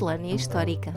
Miscelânea Histórica.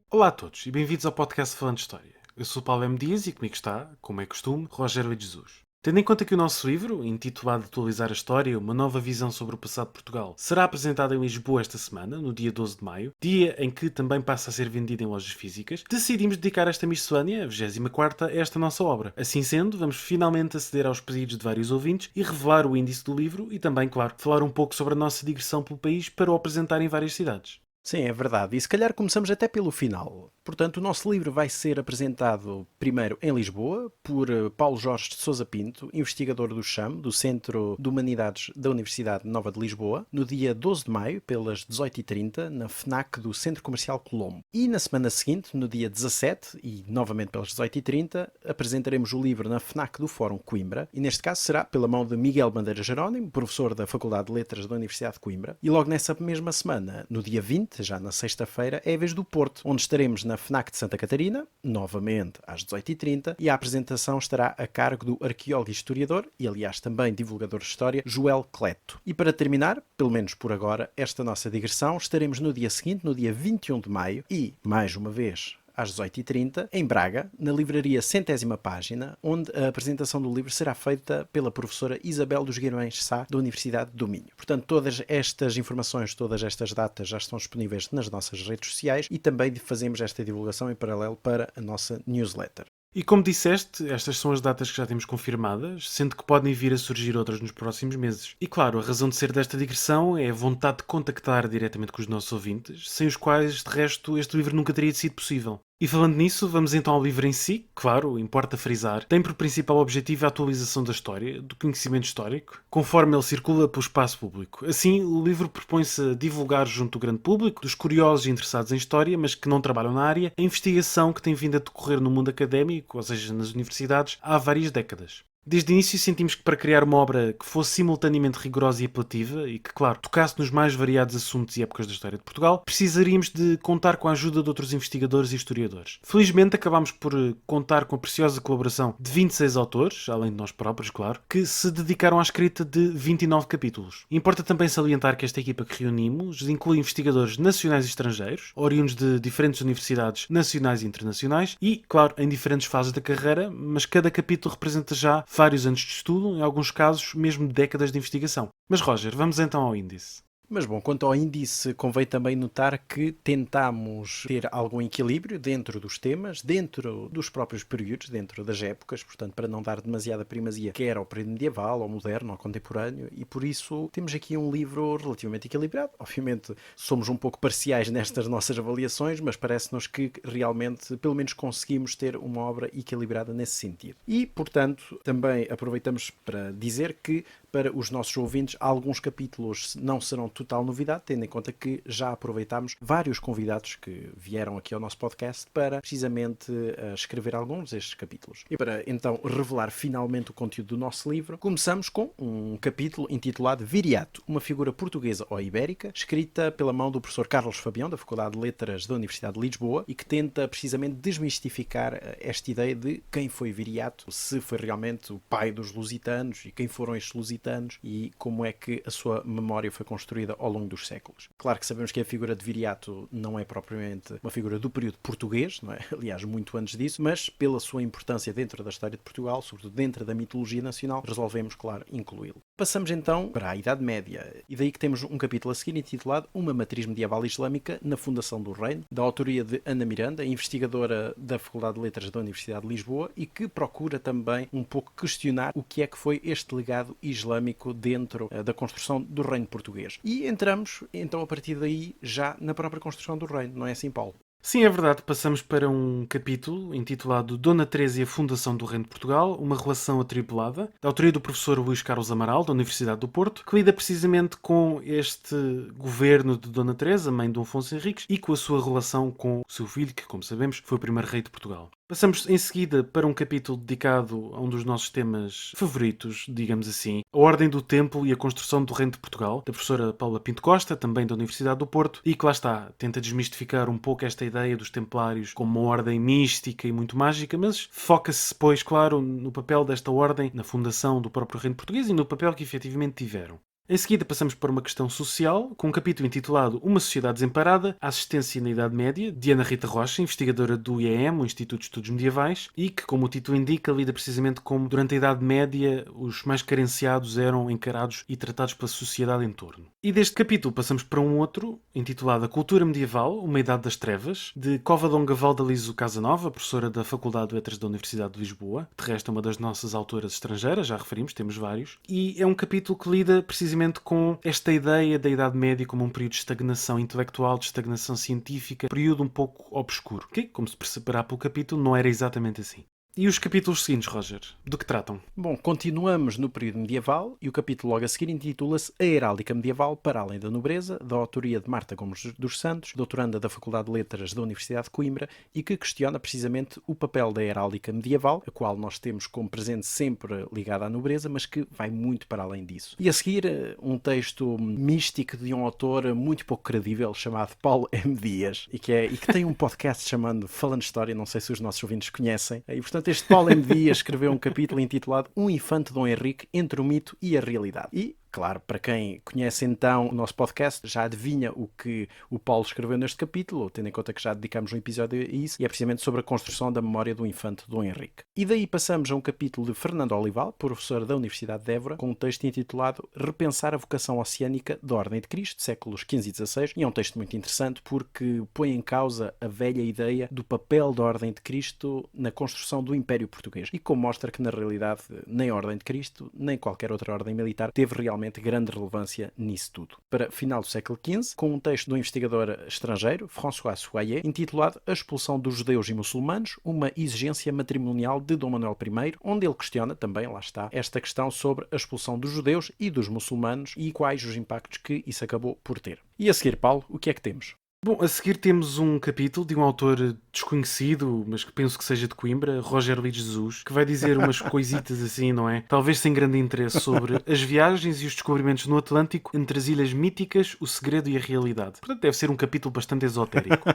Olá a todos e bem-vindos ao podcast Falando de História. Eu sou o Paulo M. Dias e comigo está, como é costume, Rogério Luís Jesus. Tendo em conta que o nosso livro, intitulado Atualizar a História, uma nova visão sobre o passado de Portugal, será apresentado em Lisboa esta semana, no dia 12 de maio, dia em que também passa a ser vendido em lojas físicas, decidimos dedicar esta miscelânea, a 24ª, a esta nossa obra. Assim sendo, vamos finalmente aceder aos pedidos de vários ouvintes e revelar o índice do livro e também, claro, falar um pouco sobre a nossa digressão pelo país para o apresentar em várias cidades. Sim, é verdade. E se calhar começamos até pelo final. Portanto, o nosso livro vai ser apresentado primeiro em Lisboa por Paulo Jorge de Sousa Pinto, investigador do CHAM, do Centro de Humanidades da Universidade Nova de Lisboa, no dia 12 de maio, pelas 18h30, na FNAC do Centro Comercial Colombo. E na semana seguinte, no dia 17, e novamente pelas 18h30, apresentaremos o livro na FNAC do Fórum Coimbra, e neste caso será pela mão de Miguel Bandeira Jerónimo, professor da Faculdade de Letras da Universidade de Coimbra. E logo nessa mesma semana, no dia 20, já na sexta-feira, é a vez do Porto, onde estaremos na FNAC de Santa Catarina, novamente às 18h30, e a apresentação estará a cargo do arqueólogo e historiador, e aliás também divulgador de história, Joel Cleto. E para terminar, pelo menos por agora, esta nossa digressão, estaremos no dia seguinte, no dia 21 de maio, e, mais uma vez, às 18h30, em Braga, na livraria Centésima Página, onde a apresentação do livro será feita pela professora Isabel dos Guimarães Sá, da Universidade do Minho. Portanto, todas estas informações, todas estas datas já estão disponíveis nas nossas redes sociais e também fazemos esta divulgação em paralelo para a nossa newsletter. E como disseste, estas são as datas que já temos confirmadas, sendo que podem vir a surgir outras nos próximos meses. E claro, a razão de ser desta digressão é a vontade de contactar diretamente com os nossos ouvintes, sem os quais, de resto, este livro nunca teria sido possível. E falando nisso, vamos então ao livro em si. Claro, importa frisar, tem por principal objetivo a atualização da história, do conhecimento histórico, conforme ele circula pelo espaço público. Assim, o livro propõe-se a divulgar junto do grande público, dos curiosos e interessados em história, mas que não trabalham na área, a investigação que tem vindo a decorrer no mundo académico, ou seja, nas universidades, há várias décadas. Desde o início sentimos que para criar uma obra que fosse simultaneamente rigorosa e apelativa e que, claro, tocasse nos mais variados assuntos e épocas da história de Portugal, precisaríamos de contar com a ajuda de outros investigadores e historiadores. Felizmente acabámos por contar com a preciosa colaboração de 26 autores, além de nós próprios, claro, que se dedicaram à escrita de 29 capítulos. Importa também salientar que esta equipa que reunimos inclui investigadores nacionais e estrangeiros, oriundos de diferentes universidades nacionais e internacionais e, claro, em diferentes fases da carreira, mas cada capítulo representa já vários anos de estudo, em alguns casos mesmo décadas de investigação. Mas Roger, vamos então ao índice. Mas bom, quanto ao índice, convém também notar que tentamos ter algum equilíbrio dentro dos temas, dentro dos próprios períodos, dentro das épocas, portanto, para não dar demasiada primazia, quer ao período medieval, ao moderno, ao contemporâneo, e por isso temos aqui um livro relativamente equilibrado. Obviamente, somos um pouco parciais nestas nossas avaliações, mas parece-nos que realmente, pelo menos, conseguimos ter uma obra equilibrada nesse sentido. E, portanto, também aproveitamos para dizer que, para os nossos ouvintes, alguns capítulos não serão total novidade, tendo em conta que já aproveitámos vários convidados que vieram aqui ao nosso podcast para precisamente escrever alguns destes capítulos. E para então revelar finalmente o conteúdo do nosso livro, começamos com um capítulo intitulado Viriato, uma figura portuguesa ou ibérica, escrita pela mão do professor Carlos Fabião, da Faculdade de Letras da Universidade de Lisboa, e que tenta precisamente desmistificar esta ideia de quem foi Viriato, se foi realmente o pai dos lusitanos e quem foram estes lusitanos e como é que a sua memória foi construída ao longo dos séculos. Claro que sabemos que a figura de Viriato não é propriamente uma figura do período português, não é? Aliás, muito antes disso, mas pela sua importância dentro da história de Portugal, sobretudo dentro da mitologia nacional, resolvemos, claro, incluí-lo. Passamos então para a Idade Média, e daí que temos um capítulo a seguir intitulado Uma Matriz Medieval Islâmica na Fundação do Reino, da autoria de Ana Miranda, investigadora da Faculdade de Letras da Universidade de Lisboa, e que procura também um pouco questionar o que é que foi este legado islâmico dentro da construção do Reino Português. E entramos, então, a partir daí, já na própria construção do reino, não é assim, Paulo? Sim, é verdade, passamos para um capítulo intitulado Dona Teresa e a Fundação do Reino de Portugal, uma relação atribulada, da autoria do professor Luís Carlos Amaral, da Universidade do Porto, que lida precisamente com este governo de Dona Teresa, mãe de Dom Afonso Henriques, e com a sua relação com o seu filho, que, como sabemos, foi o primeiro rei de Portugal. Passamos em seguida para um capítulo dedicado a um dos nossos temas favoritos, digamos assim, a Ordem do Templo e a Construção do Reino de Portugal, da professora Paula Pinto Costa, também da Universidade do Porto, e que lá está, tenta desmistificar um pouco esta ideia dos templários como uma ordem mística e muito mágica, mas foca-se, pois, claro, no papel desta ordem na fundação do próprio Reino Português e no papel que efetivamente tiveram. Em seguida passamos para uma questão social, com um capítulo intitulado Uma Sociedade Desemparada, a Assistência na Idade Média, de Ana Rita Rocha, investigadora do IEM, o Instituto de Estudos Medievais, e que, como o título indica, lida precisamente como, durante a Idade Média, os mais carenciados eram encarados e tratados pela sociedade em torno. E deste capítulo passamos para um outro, intitulado A Cultura Medieval, Uma Idade das Trevas, de Covadonga Valdalizo Casanova, professora da Faculdade de Letras da Universidade de Lisboa, de resto é uma das nossas autoras estrangeiras, já referimos, temos vários, e é um capítulo que lida precisamente com esta ideia da Idade Média como um período de estagnação intelectual, de estagnação científica, período um pouco obscuro, que, como se perceberá pelo capítulo, não era exatamente assim. E os capítulos seguintes, Roger? Do que tratam? Bom, continuamos no período medieval e o capítulo logo a seguir intitula-se A Heráldica Medieval para além da Nobreza, da autoria de Marta Gomes dos Santos, doutoranda da Faculdade de Letras da Universidade de Coimbra, e que questiona precisamente o papel da heráldica medieval, a qual nós temos como presente sempre ligada à nobreza, mas que vai muito para além disso. E a seguir, um texto místico de um autor muito pouco credível chamado Paulo M. Dias, e que tem um podcast chamado Falando História, não sei se os nossos ouvintes conhecem, e portanto este Paulo M. Dias escreveu um capítulo intitulado Um Infante Dom Henrique entre o mito e a realidade. E, claro, para quem conhece então o nosso podcast, já adivinha o que o Paulo escreveu neste capítulo, tendo em conta que já dedicamos um episódio a isso, e é precisamente sobre a construção da memória do infante Dom Henrique. E daí passamos a um capítulo de Fernando Olival, professor da Universidade de Évora, com um texto intitulado Repensar a Vocação Oceânica da Ordem de Cristo, séculos XV e XVI, e é um texto muito interessante porque põe em causa a velha ideia do papel da Ordem de Cristo na construção do Império Português, e como mostra que na realidade nem a Ordem de Cristo, nem qualquer outra ordem militar teve realmente grande relevância nisso tudo. Para final do século XV, com um texto do investigador estrangeiro, François Soyer, intitulado A Expulsão dos Judeus e Muçulmanos, uma exigência matrimonial de Dom Manuel I, onde ele questiona também, lá está, esta questão sobre a expulsão dos judeus e dos muçulmanos e quais os impactos que isso acabou por ter. E a seguir, Paulo, o que é que temos? Bom, a seguir temos um capítulo de um autor desconhecido, mas que penso que seja de Coimbra, Roger Lee Jesus, que vai dizer umas coisitas assim, não é? Talvez sem grande interesse, sobre as viagens e os descobrimentos no Atlântico entre as ilhas míticas, o segredo e a realidade. Portanto, deve ser um capítulo bastante esotérico.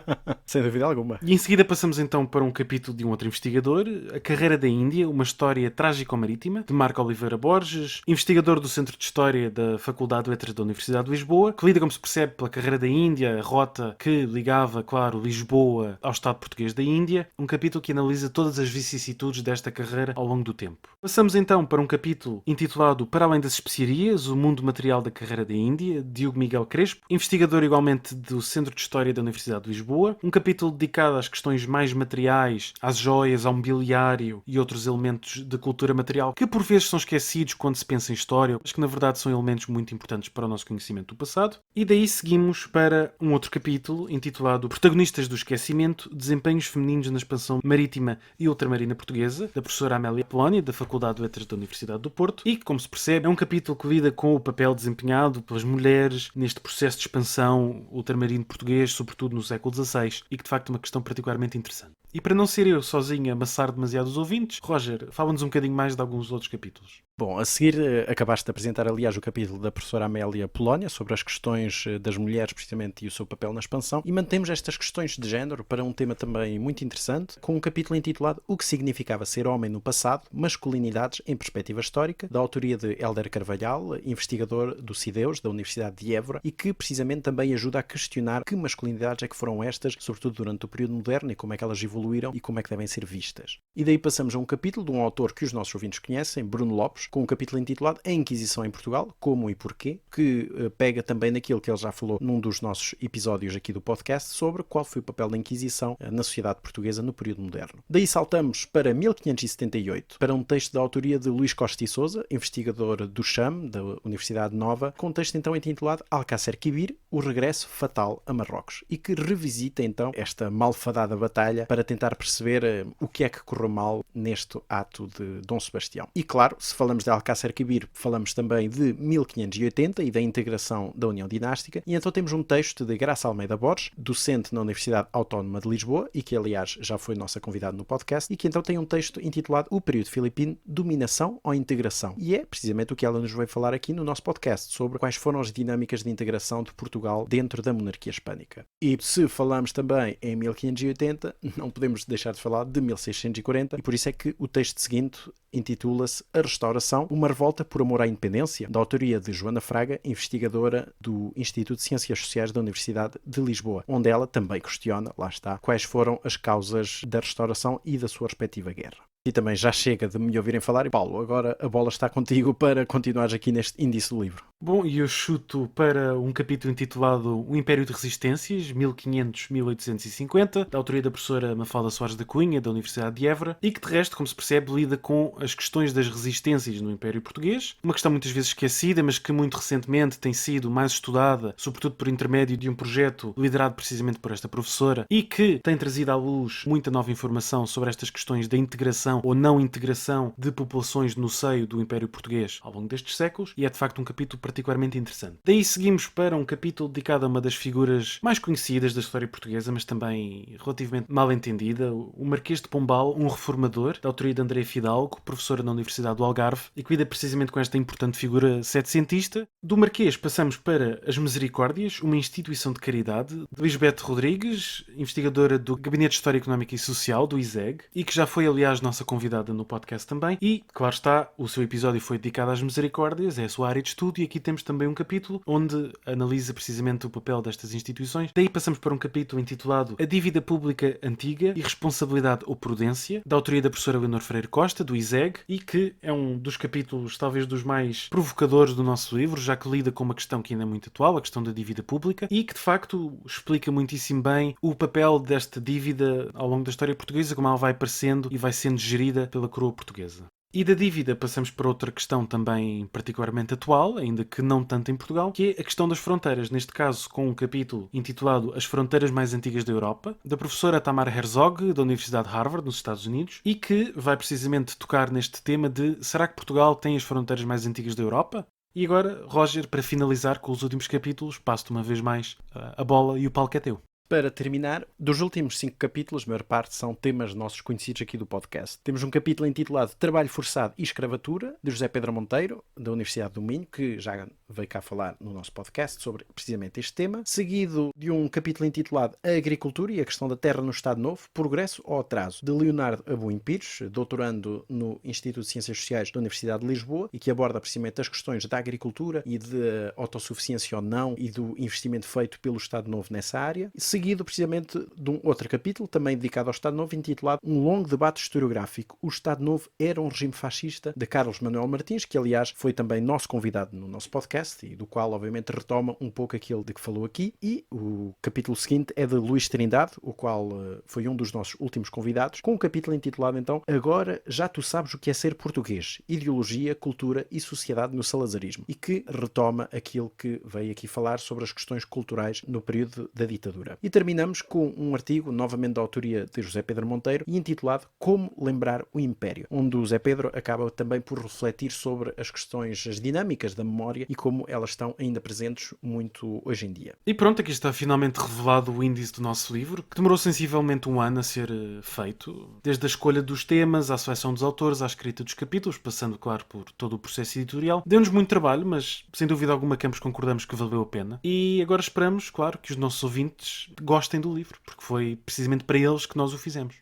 Sem dúvida alguma. E em seguida passamos então para um capítulo de um outro investigador, A Carreira da Índia, uma história trágico-marítima, de Marco Oliveira Borges, investigador do Centro de História da Faculdade de Letras da Universidade de Lisboa, que lida, como se percebe, pela carreira da Índia, a rota que ligava, claro, Lisboa ao Estado português da Índia, um capítulo que analisa todas as vicissitudes desta carreira ao longo do tempo. Passamos então para um capítulo intitulado Para além das especiarias, o mundo material da carreira da Índia, de Hugo Miguel Crespo, investigador igualmente do Centro de História da Universidade de Lisboa, um capítulo dedicado às questões mais materiais, às joias, ao mobiliário e outros elementos de cultura material que por vezes são esquecidos quando se pensa em história, mas que na verdade são elementos muito importantes para o nosso conhecimento do passado. E daí seguimos para um outro capítulo intitulado Protagonistas do Esquecimento, Desempenhos Femininos na Expansão Marítima e Ultramarina Portuguesa, da professora Amélia Polónia, da Faculdade de Letras da Universidade do Porto, e que, como se percebe, é um capítulo que lida com o papel desempenhado pelas mulheres neste processo de expansão ultramarino português, sobretudo no século XVI, e que de facto é uma questão particularmente interessante. E para não ser eu sozinho a amassar demasiado os ouvintes, Roger, fala-nos um bocadinho mais de alguns outros capítulos. Bom, a seguir acabaste de apresentar, aliás, o capítulo da professora Amélia Polónia sobre as questões das mulheres, precisamente, e o seu papel na expansão, e mantemos estas questões de género para um tema também muito interessante, com um capítulo intitulado O que significava ser homem no passado, masculinidades em perspectiva histórica, da autoria de Hélder Carvalhal, investigador do CIDEUS, da Universidade de Évora, e que precisamente também ajuda a questionar que masculinidades é que foram estas, sobretudo durante o período moderno, e como é que elas evoluíram e como é que devem ser vistas. E daí passamos a um capítulo de um autor que os nossos ouvintes conhecem, Bruno Lopes, com um capítulo intitulado A Inquisição em Portugal, Como e Porquê, que pega também naquilo que ele já falou num dos nossos episódios aqui do podcast sobre qual foi o papel da Inquisição na sociedade portuguesa no período moderno. Daí saltamos para 1578, para um texto da autoria de Luís Costa e Sousa, investigador do CHAM, da Universidade Nova, com um texto então intitulado Alcácer Quibir, o regresso fatal a Marrocos, e que revisita então esta malfadada batalha para tentar perceber o que é que correu mal neste ato de Dom Sebastião. E claro, se falamos de Alcácer Quibir, falamos também de 1580 e da integração da União Dinástica, e então temos um texto de Graça Almeida Borges, docente na Universidade Autónoma de Lisboa, e que aliás já foi nossa convidada no podcast, e que então tem um texto intitulado O Período Filipino, Dominação ou Integração, e é precisamente o que ela nos veio falar aqui no nosso podcast, sobre quais foram as dinâmicas de integração de Portugal dentro da monarquia hispânica. E se falamos também em 1580, não podemos deixar de falar de 1640, e por isso é que o texto seguinte intitula-se A Restauração, uma revolta por amor à independência, da autoria de Joana Fraga, investigadora do Instituto de Ciências Sociais da Universidade de Lisboa, onde ela também questiona, lá está, quais foram as causas da restauração e da sua respectiva guerra. E também já chega de me ouvirem falar. E Paulo, agora a bola está contigo para continuares aqui neste índice do livro. Bom, e eu chuto para um capítulo intitulado O Império de Resistências, 1500-1850, da autoria da professora Mafalda Soares da Cunha, da Universidade de Évora, e que de resto, como se percebe, lida com as questões das resistências no Império Português, uma questão muitas vezes esquecida, mas que muito recentemente tem sido mais estudada, sobretudo por intermédio de um projeto liderado precisamente por esta professora, e que tem trazido à luz muita nova informação sobre estas questões da integração ou não integração de populações no seio do Império Português ao longo destes séculos, e é de facto um capítulo particularmente interessante. Daí seguimos para um capítulo dedicado a uma das figuras mais conhecidas da história portuguesa, mas também relativamente mal entendida, o Marquês de Pombal, um reformador, da autoria de André Fidalgo, professora na Universidade do Algarve, e que lida precisamente com esta importante figura setecentista. Do Marquês passamos para As Misericórdias, uma instituição de caridade, de Lisbeth Rodrigues, investigadora do Gabinete de História Económica e Social, do ISEG, e que já foi, aliás, nossa convidada no podcast também. E, claro está, o seu episódio foi dedicado às Misericórdias, é a sua área de estudo, e aqui temos também um capítulo onde analisa precisamente o papel destas instituições. Daí passamos para um capítulo intitulado A Dívida Pública Antiga, Irresponsabilidade ou Prudência, da autoria da professora Leonor Freire Costa, do ISEG, e que é um dos capítulos, talvez dos mais provocadores do nosso livro, já que lida com uma questão que ainda é muito atual, a questão da dívida pública, e que de facto explica muitíssimo bem o papel desta dívida ao longo da história portuguesa, como ela vai aparecendo e vai sendo gerida pela coroa portuguesa. E da dívida passamos para outra questão também particularmente atual, ainda que não tanto em Portugal, que é a questão das fronteiras, neste caso com um capítulo intitulado As Fronteiras Mais Antigas da Europa, da professora Tamara Herzog, da Universidade de Harvard, nos Estados Unidos, e que vai precisamente tocar neste tema de será que Portugal tem as fronteiras mais antigas da Europa? E agora, Roger, para finalizar com os últimos capítulos, passo-te uma vez mais a bola e o palco é teu. Para terminar, dos últimos 5 capítulos, a maior parte são temas nossos conhecidos aqui do podcast. Temos um capítulo intitulado Trabalho Forçado e Escravatura, de José Pedro Monteiro, da Universidade do Minho, que já veio cá falar no nosso podcast sobre precisamente este tema. Seguido de um capítulo intitulado A Agricultura e a Questão da Terra no Estado Novo, Progresso ou Atraso, de Leonardo Abuim Pires, doutorando no Instituto de Ciências Sociais da Universidade de Lisboa, e que aborda precisamente as questões da agricultura e de autossuficiência ou não e do investimento feito pelo Estado Novo nessa área. Seguido precisamente de um outro capítulo, também dedicado ao Estado Novo, intitulado Um Longo Debate Historiográfico. O Estado Novo era um regime fascista, de Carlos Manuel Martins, que aliás foi também nosso convidado no nosso podcast e do qual obviamente retoma um pouco aquilo de que falou aqui. E o capítulo seguinte é de Luís Trindade, o qual foi um dos nossos últimos convidados, com um capítulo intitulado então Agora Já Tu Sabes o que é Ser Português, Ideologia, Cultura e Sociedade no Salazarismo, e que retoma aquilo que veio aqui falar sobre as questões culturais no período da ditadura. E terminamos com um artigo, novamente da autoria de José Pedro Monteiro, e intitulado Como Lembrar o Império, onde o José Pedro acaba também por refletir sobre as questões, as dinâmicas da memória e como elas estão ainda presentes muito hoje em dia. E pronto, aqui está finalmente revelado o índice do nosso livro, que demorou sensivelmente um ano a ser feito, desde a escolha dos temas, à seleção dos autores, à escrita dos capítulos, passando, claro, por todo o processo editorial. Deu-nos muito trabalho, mas sem dúvida alguma que ambos concordamos que valeu a pena. E agora esperamos, claro, que os nossos ouvintes gostem do livro, porque foi precisamente para eles que nós o fizemos.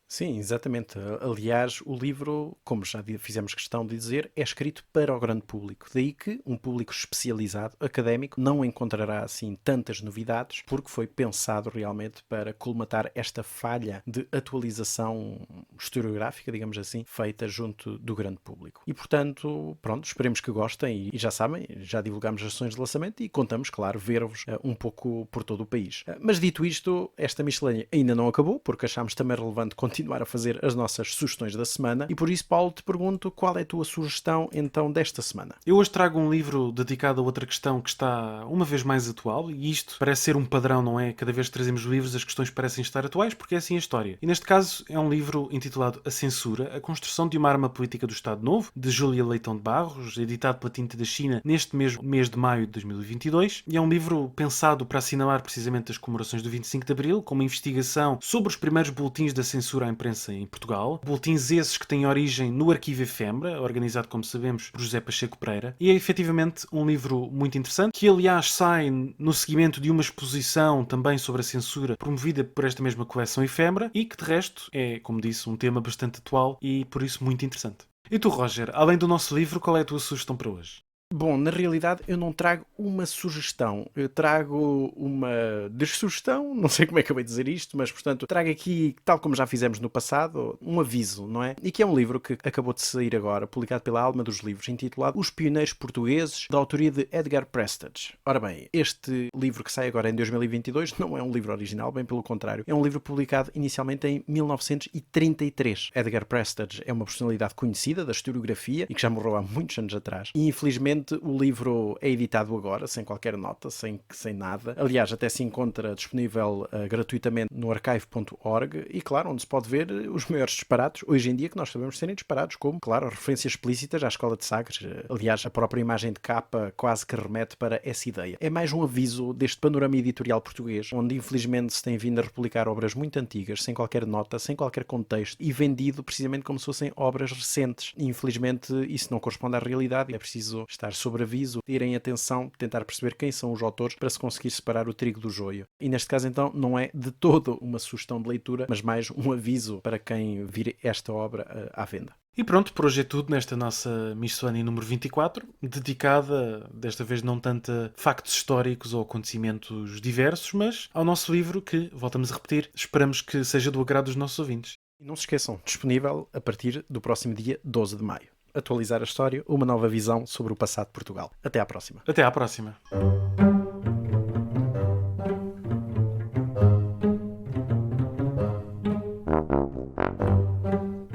Sim, exatamente. Aliás, o livro, como já fizemos questão de dizer, é escrito para o grande público. Daí que um público especializado, académico, não encontrará assim tantas novidades, porque foi pensado realmente para colmatar esta falha de atualização historiográfica, digamos assim, feita junto do grande público. E, portanto, pronto, esperemos que gostem e já sabem, já divulgámos as sessões de lançamento e contamos, claro, ver-vos um pouco por todo o país. Mas dito isto, esta miscelânea ainda não acabou, porque achámos também relevante continuar a fazer as nossas sugestões da semana. E por isso, Paulo, te pergunto qual é a tua sugestão então desta semana? Eu hoje trago um livro dedicado a outra questão que está uma vez mais atual, e isto parece ser um padrão, não é? Cada vez que trazemos livros as questões parecem estar atuais, porque é assim a história. E neste caso é um livro intitulado A Censura, a construção de uma arma política do Estado Novo, de Júlia Leitão de Barros, editado pela Tinta da China neste mesmo mês de maio de 2022, e é um livro pensado para assinalar precisamente as comemorações do 25 de Abril, com uma investigação sobre os primeiros boletins da censura à imprensa em Portugal. Boletins esses que têm origem no Arquivo Efêmera, organizado, como sabemos, por José Pacheco Pereira. E é efetivamente um livro muito interessante, que aliás sai no seguimento de uma exposição também sobre a censura promovida por esta mesma coleção Efêmera e que, de resto, é, como disse, um tema bastante atual e por isso muito interessante. E tu, Roger, além do nosso livro, qual é a tua sugestão para hoje? Bom, na realidade eu não trago uma sugestão, eu trago uma dessugestão, não sei como é que eu vou dizer isto, mas portanto trago aqui, tal como já fizemos no passado, um aviso, não é? E que é um livro que acabou de sair agora, publicado pela Alma dos Livros, intitulado Os Pioneiros Portugueses, da autoria de Edgar Prestage. Ora bem, este livro que sai agora em 2022 não é um livro original, bem pelo contrário, é um livro publicado inicialmente em 1933. Edgar Prestage é uma personalidade conhecida da historiografia e que já morreu há muitos anos atrás, e infelizmente o livro é editado agora, sem qualquer nota, sem nada. Aliás, até se encontra disponível gratuitamente no archive.org e, claro, onde se pode ver os maiores disparados, hoje em dia, que nós sabemos serem disparados, como, claro, referências explícitas à Escola de Sagres. Aliás, a própria imagem de capa quase que remete para essa ideia. É mais um aviso deste panorama editorial português, onde infelizmente se tem vindo a republicar obras muito antigas, sem qualquer nota, sem qualquer contexto, e vendido precisamente como se fossem obras recentes. E, infelizmente, isso não corresponde à realidade e é preciso estar sobre aviso, terem atenção, tentar perceber quem são os autores para se conseguir separar o trigo do joio. E neste caso então não é de todo uma sugestão de leitura, mas mais um aviso para quem vir esta obra à venda. E pronto, por hoje é tudo nesta nossa miscelânea número 24, dedicada, desta vez não tanto a factos históricos ou acontecimentos diversos, mas ao nosso livro que, voltamos a repetir, esperamos que seja do agrado dos nossos ouvintes. E não se esqueçam, disponível a partir do próximo dia 12 de maio. Atualizar a história, uma nova visão sobre o passado de Portugal. Até à próxima. Até à próxima.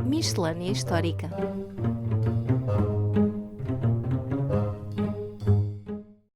Miscelânea Histórica.